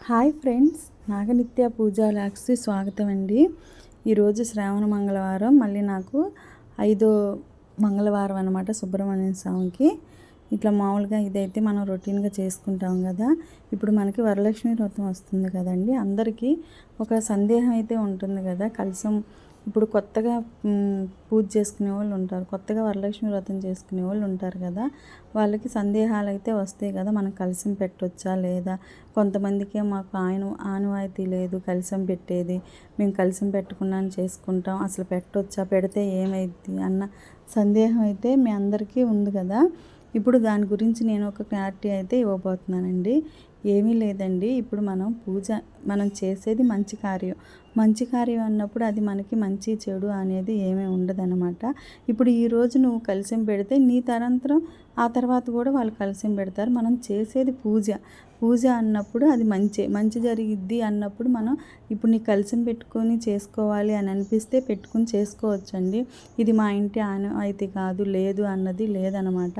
Hi friends, నాగనిత్య పూజా లాగ్స్కి స్వాగతం అండి. ఈరోజు శ్రావణ మంగళవారం, మళ్ళీ నాకు 5వ మంగళవారం అనమాట సుబ్రహ్మణ్య స్వామికి. ఇట్లా మామూలుగా ఇదైతే మనం రొటీన్గా చేసుకుంటాం కదా. ఇప్పుడు మనకి వరలక్ష్మి వ్రతం వస్తుంది కదండి. అందరికీ ఒక సందేహం అయితే ఉంటుంది కదా. కలశం ఇప్పుడు కొత్తగా పూజ చేసుకునే వాళ్ళు ఉంటారు, కొత్తగా వరలక్ష్మి వ్రతం చేసుకునే వాళ్ళు ఉంటారు కదా. వాళ్ళకి సందేహాలు అయితే వస్తాయి కదా, మనం కలశం పెట్టొచ్చా లేదా. కొంతమందికి మాకు ఆనవాయితీ లేదు కలశం పెట్టేది, మేము కలశం పెట్టకుండానే చేసుకుంటాం, అసలు పెట్టొచ్చా, పెడితే ఏమైద్ది అన్న సందేహం అయితే మీ అందరికీ ఉంది కదా. ఇప్పుడు దాని గురించి నేను ఒక క్లారిటీ అయితే ఇవ్వబోతున్నానండి. ఏమీ లేదండి, ఇప్పుడు మనం చేసేది మంచి కార్యం అన్నప్పుడు అది మనకి మంచి చెడు అనేది ఏమీ ఉండదన్నమాట. ఇప్పుడు ఈరోజు నువ్వు కలశం పెడితే నీ తరంతరం ఆ తర్వాత కూడా వాళ్ళు కలశం పెడతారు. మనం చేసేది పూజ అన్నప్పుడు అది మంచి జరిగిద్ది అన్నప్పుడు మనం ఇప్పుడు నీ కలశం పెట్టుకొని చేసుకోవాలి అని అనిపిస్తే పెట్టుకొని చేసుకోవచ్చండి. ఇది మా ఇంటి ఆనవాయితీ కాదు, లేదు అన్నది లేదనమాట.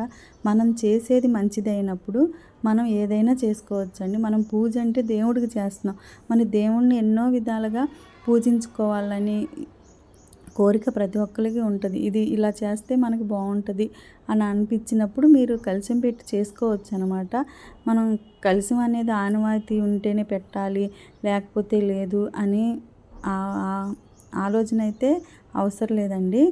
మనం చేసేది మంచిదైనప్పుడు మనం ఏదైనా చేసుకోవచ్చండి. మనం పూజ అంటే దేవుడికి చేస్తున్నాం, మన దేవుణ్ణి ఎన్నో విధాలుగా పూజించుకోవాలని కోరిక ప్రతి ఒక్కరికి ఉంటుంది. ఇది ఇలా చేస్తే మనకు బాగుంటుంది అని అనిపించినప్పుడు మీరు కలశం పెట్టి చేసుకోవచ్చు అనమాట. మనం కలశం అనేది ఆనవాయితీ ఉంటేనే పెట్టాలి, లేకపోతే లేదు అని ఆలోచన అయితే అవసరం లేదండి.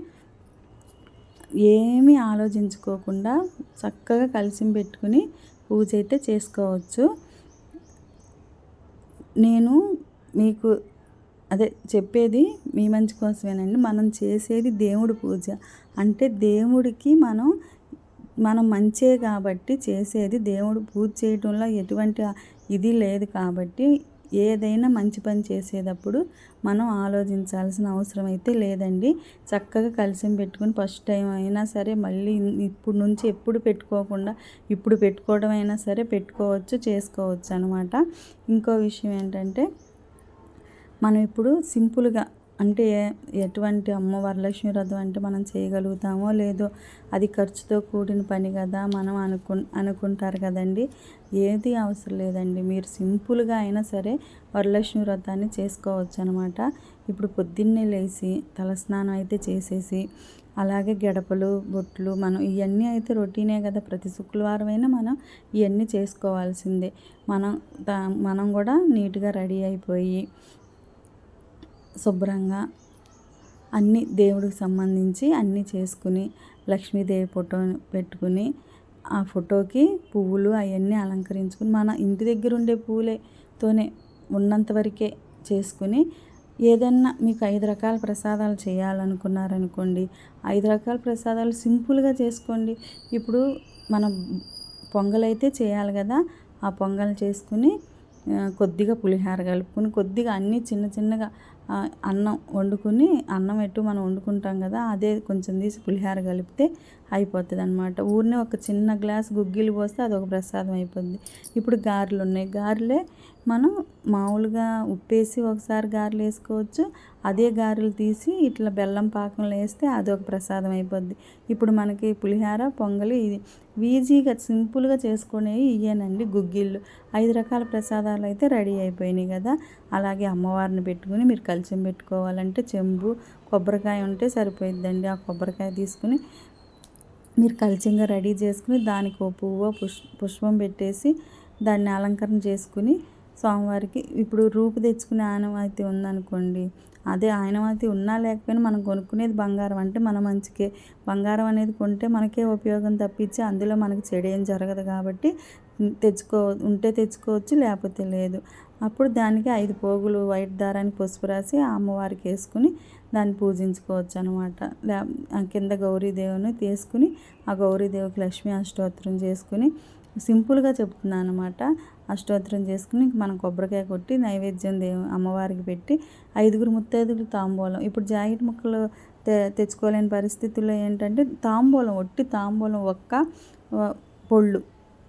ఏమీ ఆలోచించుకోకుండా చక్కగా కలశం పెట్టుకుని పూజ అయితే చేసుకోవచ్చు. నేను మీకు చెప్పేది మీ మంచి కోసమేనండి. మనం చేసేది దేవుడి పూజ అంటే దేవుడికి మనం మంచే కాబట్టి చేసేది. దేవుడు పూజ చేయడంలో ఎటువంటి ఇది లేదు కాబట్టి ఏదైనా మంచి పని చేసేటప్పుడు మనం ఆలోచించాల్సిన అవసరం అయితే లేదండి. చక్కగా కలశం పెట్టుకుని ఫస్ట్ టైం అయినా సరే, మళ్ళీ ఇప్పుడు నుంచి ఎప్పుడు పెట్టుకోకుండా ఇప్పుడు పెట్టుకోవడం అయినా సరే పెట్టుకోవచ్చు, చేసుకోవచ్చు అనమాట. ఇంకో విషయం ఏంటంటే, మనం ఇప్పుడు సింపుల్గా అంటే ఎటువంటి వరలక్ష్మి వ్రతం అంటే మనం చేయగలుగుతామో లేదో, అది ఖర్చుతో కూడిన పని కదా మనం అనుకుంటారు కదండి. ఏది అవసరం లేదండి, మీరు సింపుల్గా అయినా సరే వరలక్ష్మి వ్రతాన్ని చేసుకోవచ్చు అనమాట. ఇప్పుడు పొద్దున్నే లేచి తలస్నానం అయితే చేసేసి, అలాగే గడపలు బొట్లు మనం ఇవన్నీ అయితే రొటీనే కదా. ప్రతి శుక్రవారం అయినా మనం ఇవన్నీ చేసుకోవాల్సిందే. మనం కూడా నీట్గా రెడీ అయిపోయి శుభ్రంగా అన్నీ దేవుడికి సంబంధించి అన్నీ చేసుకుని, లక్ష్మీదేవి ఫోటో పెట్టుకుని ఆ ఫోటోకి పువ్వులు అవన్నీ అలంకరించుకుని, మన ఇంటి దగ్గర ఉండే పూలతోనే ఉన్నంత వరకే చేసుకుని, ఏదన్నా మీకు 5 రకాల ప్రసాదాలు చేయాలనుకున్నారనుకోండి, 5 రకాల ప్రసాదాలు సింపుల్గా చేసుకోండి. ఇప్పుడు మనం పొంగలైతే చేయాలి కదా, ఆ పొంగల్ చేసుకుని కొద్దిగా పులిహార కలుపుకుని, కొద్దిగా అన్నీ చిన్నగా అన్నం వండుకుని, అన్నం ఎటు మనం వండుకుంటాం కదా, అదే కొంచెం తీసి పులిహార కలిపితే అయిపోతుంది అనమాట. ఊరినే ఒక చిన్న గ్లాస్ గుగ్గిలు పోస్తే అదొక ప్రసాదం అయిపోద్ది. ఇప్పుడు గారెలు ఉన్నాయి, గారెలే మనం మామూలుగా ఉప్పేసి ఒకసారి గారెలు వేసుకోవచ్చు, అదే గారెలు తీసి ఇట్లా బెల్లం పాకంలో వేస్తే అదొక ప్రసాదం అయిపోద్ది. ఇప్పుడు మనకి పులిహార పొంగలి ఇది ఈజీగా సింపుల్గా చేసుకునేవి ఇవేనండి గుగ్గిళ్ళు. 5 రకాల ప్రసాదాలు అయితే రెడీ అయిపోయినాయి కదా. అలాగే అమ్మవారిని పెట్టుకుని మీరు కలశం పెట్టుకోవాలంటే చెంబు కొబ్బరికాయ ఉంటే సరిపోయిద్దండి. ఆ కొబ్బరికాయ తీసుకుని మీరు కలశంగా రెడీ చేసుకుని, దానికి ఓ పువ్వు పుష్పం పెట్టేసి దాన్ని అలంకరణ చేసుకుని స్వామివారికి ఇప్పుడు రూపు తెచ్చుకునే ఆనవాయితీ ఉందనుకోండి, అదే ఆనవాయితీ ఉన్నా లేకపోయినా మనం కొనుక్కునేది బంగారం అంటే మన మంచికే. బంగారం అనేది కొంటే మనకే ఉపయోగం తప్పించి అందులో మనకి చెడు ఏం జరగదు కాబట్టి ఉంటే తెచ్చుకోవచ్చు, లేకపోతే లేదు. అప్పుడు దానికి 5 పోగులు వైట్ దారానికి పసుపు రాసి ఆ అమ్మవారికి వేసుకుని దాన్ని పూజించుకోవచ్చు అనమాట. కింద గౌరీదేవిని తీసుకుని ఆ గౌరీదేవికి లక్ష్మీ అష్టోత్తరం చేసుకుని, సింపుల్గా చెప్తున్నాను అనమాట. అష్టోత్తరం చేసుకుని మనం కొబ్బరికాయ కొట్టి నైవేద్యం అమ్మవారికి పెట్టి 5 ముత్తైదువులు తాంబూలం. ఇప్పుడు జాకెట్ ముక్కలు తెచ్చుకోలేని పరిస్థితుల్లో ఏంటంటే ఒట్టి తాంబూలం ఒక్క పొళ్ళు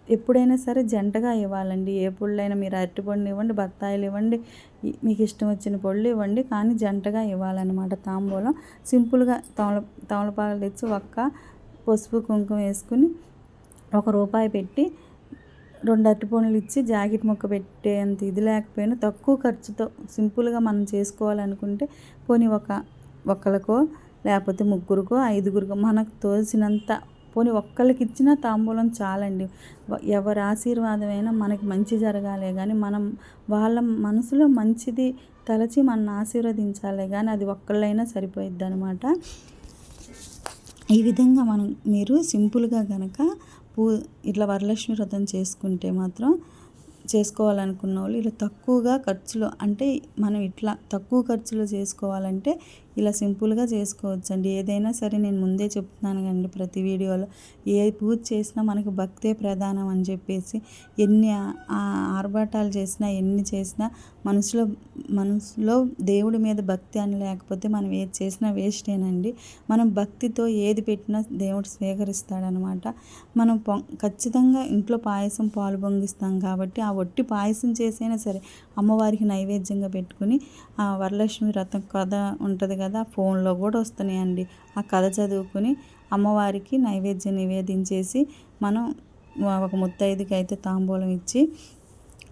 ఎప్పుడైనా సరే జంటగా ఇవ్వాలండి. ఏ పొళ్ళైనా మీరు అరటిపండు ఇవ్వండి, బత్తాయిలు ఇవ్వండి, మీకు ఇష్టం వచ్చిన పళ్ళు ఇవ్వండి, కానీ జంటగా ఇవ్వాలన్నమాట తాంబూలం. సింపుల్గా తమలపాకులు తెచ్చి ఒక్క పసుపు కుంకుమ వేసుకుని 1 రూపాయి పెట్టి 2 అరటిపండ్లు ఇచ్చి జాకెట్ ముక్క పెట్టేంత ఇది లేకపోయినా తక్కువ ఖర్చుతో సింపుల్గా మనం చేసుకోవాలనుకుంటే పోనీ ఒకళ్ళకో లేకపోతే ముగ్గురికో ఐదుగురికో మనకు తోచినంత పోనీ ఒక్కళ్ళకి ఇచ్చిన తాంబూలం చాలండి. ఎవరి ఆశీర్వాదమైనా మనకి మంచి జరగాలే కానీ మనం వాళ్ళ మనసులో మంచిది తలచి మనల్ని ఆశీర్వదించాలే కానీ అది ఒక్కళ్ళైనా సరిపోయిద్దనమాట. ఈ విధంగా మీరు సింపుల్గా గనక ఇట్లా వరలక్ష్మి వ్రతం చేసుకుంటే మాత్రం చేసుకోవాలనుకున్న వాళ్ళు ఇలా తక్కువగా ఖర్చులో అంటే మనం ఇట్లా తక్కువ ఖర్చులో చేసుకోవాలంటే ఇలా సింపుల్గా చేసుకోవచ్చండి. ఏదైనా సరే నేను ముందే చెప్తున్నాను కండి ప్రతి వీడియోలో ఏ పూజ చేసినా మనకు భక్తే ప్రధానం అని చెప్పేసి ఎన్ని ఆర్భాటాలు చేసినా ఎన్ని చేసినా మనసులో దేవుడి మీద భక్తి అని లేకపోతే మనం ఏది చేసినా వేస్టేనండి. మనం భక్తితో ఏది పెట్టినా దేవుడు స్వీకరిస్తాడనమాట. మనం ఖచ్చితంగా ఇంట్లో పాయసం పాలు పొంగిస్తాం కాబట్టి ఆ ఒట్టి పాయసం చేసైనా సరే అమ్మవారికి నైవేద్యంగా పెట్టుకుని ఆ వరలక్ష్మి వ్రతం కథ ఉంటుంది కదా, ఫోన్లో కూడా వస్తున్నాయండి. ఆ కథ చదువుకుని అమ్మవారికి నైవేద్యం నివేదించేసి మనం ఒక ముత్తైదుకి అయితే తాంబూలం ఇచ్చి,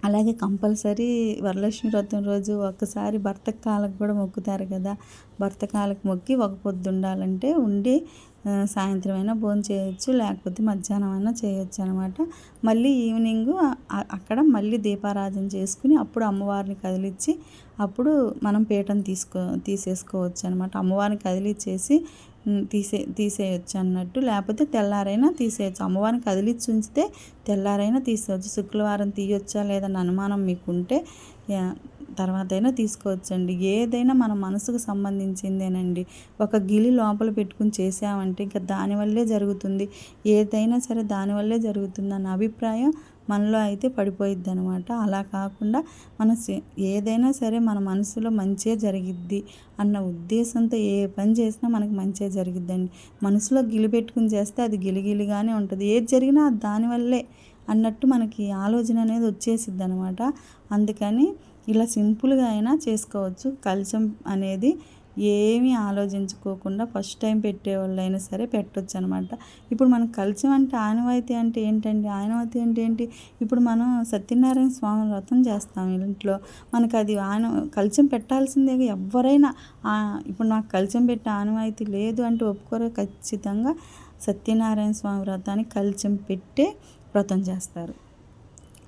అలాగే కంపల్సరీ వరలక్ష్మి వ్రతం రోజు ఒక్కసారి భర్త కాళ్ళకు కూడా మొక్కుతారు కదా, భర్త కాళ్ళకు మొక్కి ఒక పొద్దు ఉండాలంటే ఉండి సాయంత్రం అయినా భోజనం చేయొచ్చు, లేకపోతే మధ్యాహ్నం అయినా చేయొచ్చు అనమాట. మళ్ళీ ఈవినింగ్ అక్కడ మళ్ళీ దీపారాధన చేసుకుని అప్పుడు అమ్మవారిని కదిలిచ్చి అప్పుడు మనం పీఠం తీసేసుకోవచ్చు అనమాట. అమ్మవారిని కదిలిచ్చేసి తీసేయచ్చు అన్నట్టు, లేకపోతే తెల్లారైనా తీసేయచ్చు. అమ్మవారిని కదిలిచ్చి ఉంచితే తెల్లారైనా తీసేయచ్చు. శుక్రవారం తీయొచ్చా లేదని అనుమానం మీకుంటే తర్వాత అయినా తీసుకోవచ్చండి. ఏదైనా మన మనసుకు సంబంధించిందేనండి. ఒక గిలి లోపల పెట్టుకుని చేసామంటే ఇంకా దానివల్లే జరుగుతుంది, ఏదైనా సరే దానివల్లే జరుగుతుంది అన్న అభిప్రాయం మనలో అయితే పడిపోయిద్ది అనమాట. అలా కాకుండా ఏదైనా సరే మన మనసులో మంచిగా జరిగిద్ది అన్న ఉద్దేశంతో ఏ పని చేసినా మనకు మంచిగా జరిగిద్దండి. మనసులో గిలి పెట్టుకుని చేస్తే అది గిలిగిలిగానే ఉంటుంది. ఏది జరిగినా దానివల్లే అన్నట్టు మనకి ఆలోచన అనేది వచ్చేసిద్ది అనమాట. అందుకని ఇలా సింపుల్గా అయినా చేసుకోవచ్చు. కలశం అనేది ఏమీ ఆలోచించుకోకుండా ఫస్ట్ టైం పెట్టేవాళ్ళైనా సరే పెట్టవచ్చు అనమాట. ఇప్పుడు మనకు కలశం అంటే ఆనవాయితీ అంటే ఏంటండి? ఆనవాయితీ అంటే ఏంటి? ఇప్పుడు మనం సత్యనారాయణ స్వామి వ్రతం చేస్తాం ఇంట్లో, మనకు అది కలశం పెట్టాల్సిందే. ఎవరైనా ఇప్పుడు నాకు కలశం పెట్టే ఆనవాయితీ లేదు అంటే ఒప్పుకోరు. ఖచ్చితంగా సత్యనారాయణ స్వామి వ్రతానికి కలశం పెట్టే వ్రతం చేస్తారు.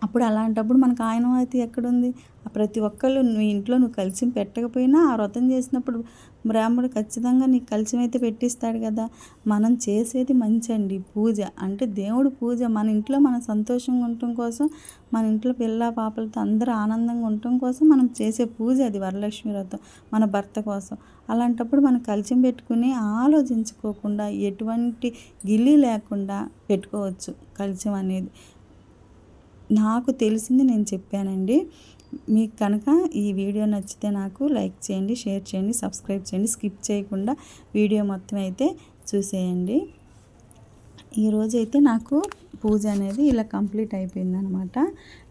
అప్పుడు అలాంటప్పుడు మనకు ఆనవాయితీ ఎక్కడుంది? ప్రతి ఒక్కళ్ళు నువ్వు ఇంట్లో కలశం పెట్టకపోయినా ఆ వ్రతం చేసినప్పుడు బ్రాహ్మణుడు ఖచ్చితంగా నీకు కలశం అయితే పెట్టిస్తాడు కదా. మనం చేసేది మంచి అండి. పూజ అంటే దేవుడు పూజ. మన ఇంట్లో మనం సంతోషంగా ఉండటం కోసం, మన ఇంట్లో పిల్ల పాపలతో అందరూ ఆనందంగా ఉండటం కోసం మనం చేసే పూజ అది వరలక్ష్మి వ్రతం, మన భర్త కోసం. అలాంటప్పుడు మనం కలశం పెట్టుకుని ఆలోచించుకోకుండా ఎటువంటి గిల్లి లేకుండా పెట్టుకోవచ్చు కలశం అనేది. నాకు తెలిసింది నేను చెప్పానండి. మీకు కనుక ఈ వీడియో నచ్చితే నాకు లైక్ చేయండి, షేర్ చేయండి, సబ్స్క్రైబ్ చేయండి. స్కిప్ చేయకుండా వీడియో మొత్తం అయితే చూసేయండి. ఈరోజైతే నాకు పూజ అనేది ఇలా కంప్లీట్ అయిపోయిందనమాట.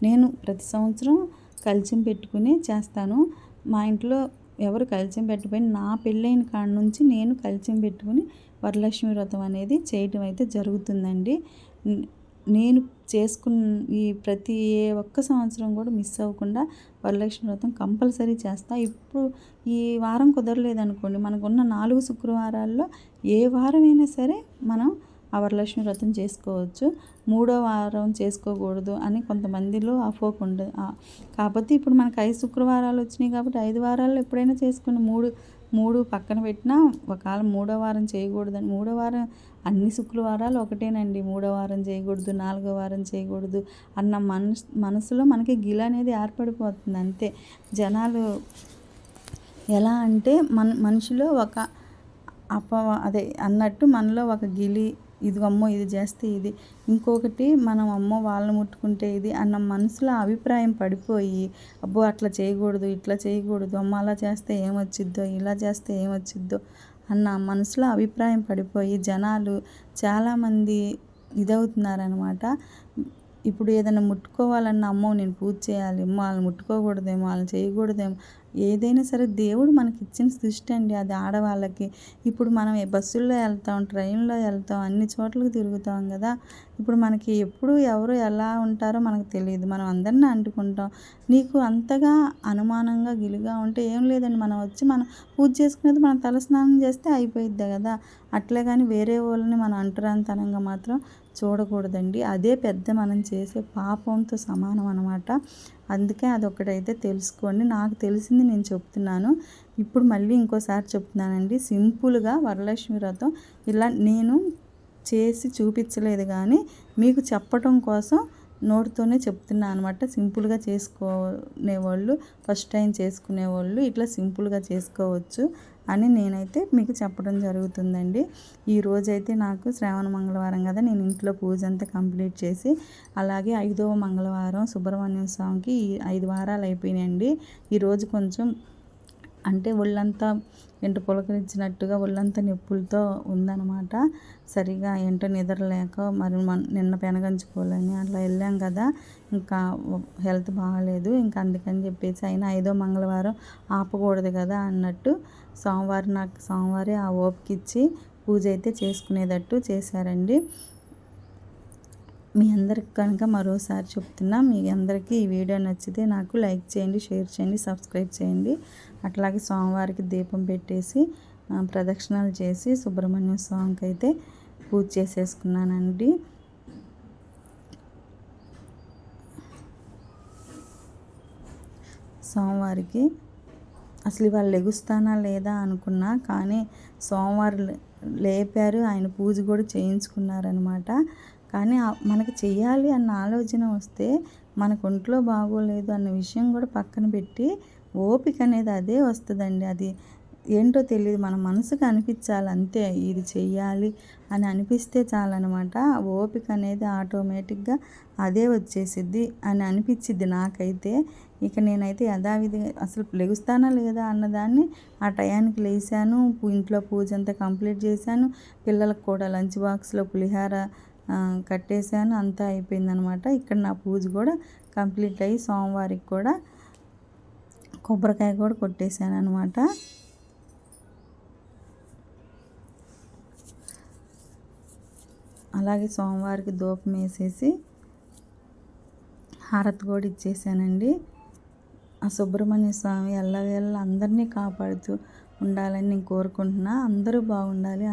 నేను ప్రతి సంవత్సరం కలశం పెట్టుకుని చేస్తాను. మా ఇంట్లో ఎవరు కలశం పెట్టకపోయినా నా పెళ్ళైన కాడ నుంచి నేను కలశం పెట్టుకుని వరలక్ష్మి వ్రతం అనేది చేయటం అయితే జరుగుతుందండి. నేను చేసుకున్న ఈ ప్రతి ఒక్క సంవత్సరం కూడా మిస్ అవ్వకుండా వరలక్ష్మి వ్రతం కంపల్సరీ చేస్తా. ఇప్పుడు ఈ వారం కుదరలేదనుకోండి, మనకున్న 4 శుక్రవారాల్లో ఏ వారమైనా సరే మనం ఆ వరలక్ష్మి వ్రతం చేసుకోవచ్చు. 3వ వారం చేసుకోకూడదు అని కొంతమందిలో అపోహ ఉండదు. కాకపోతే ఇప్పుడు మనకు 5 శుక్రవారాలు వచ్చినాయి కాబట్టి 5 వారాల్లో ఎప్పుడైనా చేసుకుని మూడు పక్కన పెట్టినా ఒకవేళ 3వ వారం చేయకూడదని, 3వ వారం అన్ని శుక్రవారాలు ఒకటేనండి. 3వ వారం చేయకూడదు, 4వ వారం చేయకూడదు అన్న మనసులో మనకి గిల అనేది ఏర్పడిపోతుంది అంతే. జనాలు ఎలా అంటే మనిషిలో ఒక అదే అన్నట్టు మనలో ఒక గిలి, ఇదిగమ్మో ఇది చేస్తే ఇది, ఇంకొకటి మనం అమ్మో వాళ్ళని ముట్టుకుంటే ఇది అన్న మనసులో అభిప్రాయం పడిపోయి అబ్బో అట్లా చేయకూడదు, ఇట్లా చేయకూడదు, అమ్మ అలా చేస్తే ఏమొచ్చిద్దో, ఇలా చేస్తే ఏమొచ్చిద్దో అన్న మనసులో అభిప్రాయం పడిపోయి జనాలు చాలామంది ఇదవుతున్నారనమాట. ఇప్పుడు ఏదైనా ముట్టుకోవాలన్నా అమ్మో నేను పూజ చేయాలి, వాళ్ళని ముట్టుకోకూడదేమో, వాళ్ళని చేయకూడదేమో, ఏదైనా సరే దేవుడు మనకి ఇచ్చిన సృష్టి అండి అది ఆడవాళ్ళకి. ఇప్పుడు మనం బస్సుల్లో వెళ్తాం, ట్రైన్లో వెళ్తాం, అన్ని చోట్లకి తిరుగుతాం కదా. ఇప్పుడు మనకి ఎప్పుడు ఎవరు ఎలా ఉంటారో మనకు తెలియదు, మనం అందరినీ అంటుకుంటాం. నీకు అంతగా అనుమానంగా గిలుగా ఉంటే ఏం లేదండి, మనం వచ్చి మనం పూజ చేసుకునేది మనం తలస్నానం చేస్తే అయిపోయిద్ది కదా. అట్లే కానీ వేరే వాళ్ళని మనం అంటరానితనంగా మాత్రం చూడకూడదండి. అదే పెద్ద మనం చేసే పాపంతో సమానం అనమాట. అందుకే అదొకటైతే తెలుసుకోండి. నాకు తెలిసింది నేను చెప్తున్నాను. ఇప్పుడు మళ్ళీ ఇంకోసారి చెప్తున్నానండి. సింపుల్గా వరలక్ష్మి వ్రతం ఇలా నేను చేసి చూపించలేదు కానీ మీకు చెప్పటం కోసం నోటితోనే చెప్తున్నా అనమాట. సింపుల్గా చేసుకునేవాళ్ళు, ఫస్ట్ టైం చేసుకునేవాళ్ళు ఇట్లా సింపుల్గా చేసుకోవచ్చు అని నేనైతే మీకు చెప్పడం జరుగుతుందండి. ఈరోజైతే నాకు శ్రావణ మంగళవారం కదా, నేను ఇంట్లో పూజ అంతా కంప్లీట్ చేసి అలాగే 5వ మంగళవారం సుబ్రహ్మణ్యం స్వామికి 5 వారాలు అయిపోయినాయండి. ఈరోజు కొంచెం అంటే ఒళ్ళంతా ఏంటో పులకరించినట్టుగా ఒళ్ళంతా నొప్పులతో ఉందన్నమాట. సరిగా ఏంటో నిద్ర లేక మరి నిన్న పెనగంచుకోవాలని అట్లా వెళ్ళాం కదా, ఇంకా హెల్త్ బాగాలేదు. ఇంకా అందుకని చెప్పేసి అయినా 5వ మంగళవారం ఆపకూడదు కదా అన్నట్టు సోమవారం ఆ ఓపిక ఇచ్చి పూజ అయితే చేసుకునేటట్టు చేశారండి. మీ అందరికి కనుక మరోసారి చెప్తున్నా, మీ అందరికీ ఈ వీడియో నచ్చితే నాకు లైక్ చేయండి, షేర్ చేయండి, సబ్స్క్రైబ్ చేయండి. అట్లాగే సోమవారికి దీపం పెట్టేసి ప్రదక్షిణాలు చేసి సుబ్రహ్మణ్య స్వామికి అయితే పూజ చేసేసుకున్నానండి. సోమవారికి అసలు వాళ్ళు లెగుస్తానా లేదా అనుకున్నా, కానీ సోమవారం లేపారు, ఆయన పూజ కూడా చేయించుకున్నారనమాట. కానీ మనకి చెయ్యాలి అన్న ఆలోచన వస్తే మనకు ఒంట్లో బాగోలేదు అన్న విషయం కూడా పక్కన పెట్టి ఓపిక అనేది అదే వస్తుందండి. అది ఏంటో తెలియదు, మన మనసుకు అనిపించాలి అంతే, ఇది చెయ్యాలి అని అనిపిస్తే చాలన్నమాట. ఓపిక అనేది ఆటోమేటిక్గా అదే వచ్చేసిద్ది అని అనిపించిద్ది నాకైతే. ఇక నేనైతే యథావిధిగా అసలు లెగుస్తానా లేదా అన్నదాన్ని ఆ టయానికి లేచాను, ఇంట్లో పూజ అంతా కంప్లీట్ చేశాను, పిల్లలకు కూడా లంచ్ బాక్స్లో పులిహార కట్టేశాను, అంతా అయిపోయిందనమాట. ఇక్కడ నా పూజ కూడా కంప్లీట్ అయ్యి సోమవారికి కూడా కొబ్బరికాయ కూడా కొట్టేశాను అనమాట. అలాగే సోమవారికి ధూపం వేసేసి హారతి కూడా ఇచ్చేసానండి. ఆ సుబ్రహ్మణ్య స్వామి ఎల్లవేళ అందరినీ కాపాడుతూ ఉండాలని నేను కోరుకుంటున్నా. అందరూ బాగుండాలి.